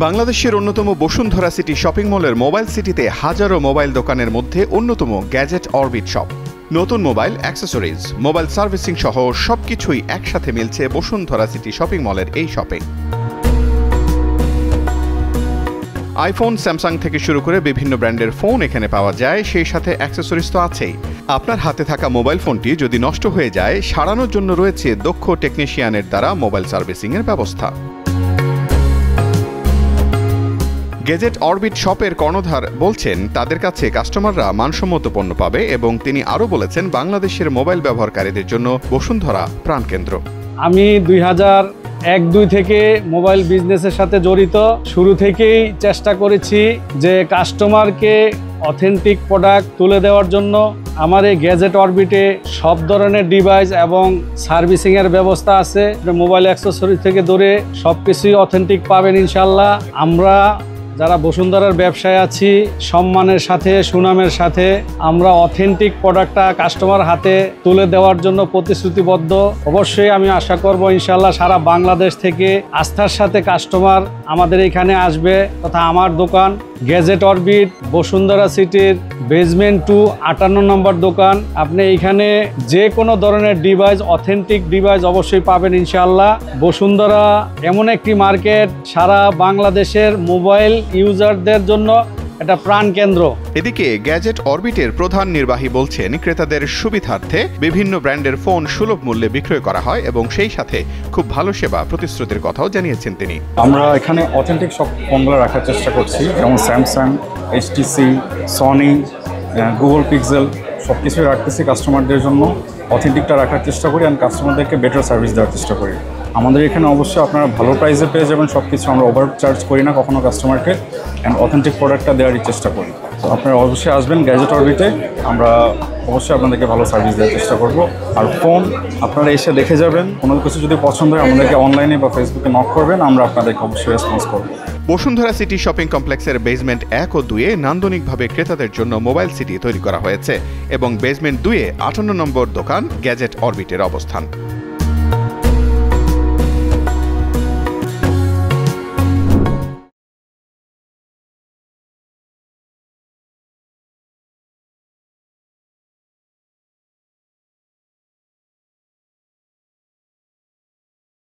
বাংলাদেশের অন্যতম Bashundhara city shopping মলের মোবাইল সিটিতে হাজারো মোবাইল দোকানের মধ্যে অন্যতম গ্যাজেট অরবিট শপ। নতুন মোবাইল অ্যাক্সেসরিজ, মোবাইল সার্ভিসিং সহ সবকিছুই একসাথে মিলছে বসুন্ধরা সিটি শপিং মলের এই শপে। আইফোন, স্যামসাং থেকে শুরু করে বিভিন্ন ব্র্যান্ডের ফোন এখানে পাওয়া যায়, সেই সাথে অ্যাক্সেসরিজ তো আছেই। আপনার হাতে থাকা মোবাইল ফোনটি যদি নষ্ট হয়ে যায়, সারানোর জন্য রয়েছে দক্ষ টেকনিশিয়ানের দ্বারা মোবাইল সার্ভিসিংয়ের ব্যবস্থা। গ্যাজেট অরবিট শপের কর্ণধার বলছেন তাদের কাছে কাস্টমাররা মানসম্মত পণ্য পাবে এবং তিনি আরও বলেছেন বাংলাদেশের মোবাইল ব্যবহারকারীদের জন্য বসুন্ধরা প্রাণকেন্দ্র। আমি 2001-2 থেকে মোবাইল বিজনেসের সাথে জড়িত। শুরু থেকেই চেষ্টা করেছি যে কাস্টমারকে অথেন্টিক প্রোডাক্ট তুলে দেওয়ার জন্য। আমার এই গ্যাজেট অরবিটে সব ধরনের ডিভাইস এবং সার্ভিসিংয়ের ব্যবস্থা আছে। মোবাইল অ্যাক্সেসরি থেকে ধরে সব কিছুই অথেন্টিক পাবেন ইনশাল্লাহ। আমরা যারা বসুন্ধরার ব্যবসায় আছি, সম্মানের সাথে, সুনামের সাথে আমরা অথেন্টিক প্রোডাক্টটা কাস্টমার হাতে তুলে দেওয়ার জন্য প্রতিশ্রুতিবদ্ধ। অবশ্যই আমি আশা করব ইনশাল্লাহ সারা বাংলাদেশ থেকে আস্থার সাথে কাস্টমার আমাদের এখানে আসবে তথা আমার দোকান গ্যাজেট অরবিট বসুন্ধরা সিটির বেসমেন্ট 2 58 নম্বর দোকান। আপনি এখানে যে কোনো ধরনের ডিভাইস, অথেন্টিক ডিভাইস অবশ্যই পাবেন ইনশাআল্লাহ। বসুন্ধরা এমন একটি মার্কেট, সারা বাংলাদেশের মোবাইল ইউজারদের জন্য এটা প্রাণ কেন্দ্র। এদিকে গ্যাজেট অরবিটের প্রধান নির্বাহী বলছেন ক্রেতাদের সুবিধার্থে বিভিন্ন ব্র্যান্ডের ফোন সুলভ মূল্যে বিক্রয় করা হয় এবং সেই সাথে খুব ভালো সেবা প্রতিশ্রুতির কথাও জানিয়েছেন তিনি। আমরা এখানে অথেন্টিক সব ফোনগুলো রাখার চেষ্টা করছি, যেমন Samsung, HTC, Sony, Google pixel সব কিছুই রাখতেছি কাস্টমারদের জন্য। অথেন্টিকটা রাখার চেষ্টা করি আর কাস্টমারদেরকে বেটার সার্ভিস দেওয়ার চেষ্টা করি। আমাদের এখানে অবশ্যই আপনারা ভালো প্রাইসে পেয়ে যাবেন সব কিছু। আমরা ওভার চার্জ করি না কখনো কাস্টমারকে, অ্যান্ড অথেন্টিক প্রোডাক্টটা দেওয়ারই চেষ্টা করি। তো আপনারা অবশ্যই আসবেন গ্যাজেট অরবিটে, আমরা অবশ্যই আপনাদেরকে ভালো সার্ভিস দেওয়ার চেষ্টা করব। আর ফোন আপনারা এসে দেখে যাবেন, কোনো কিছু যদি পছন্দ হয় আমাদেরকে অনলাইনে বা ফেসবুকে নক করবেন, আমরা আপনাদেরকে অবশ্যই রেসপন্স করব। বসুন্ধরা সিটি শপিং কমপ্লেক্সের বেসমেন্ট 1 ও 2-এ নান্দনিকভাবে ক্রেতাদের জন্য মোবাইল সিটি তৈরি করা হয়েছে এবং বেসমেন্ট 2-এ 58 নম্বর দোকান গ্যাজেট অরবিটের অবস্থান।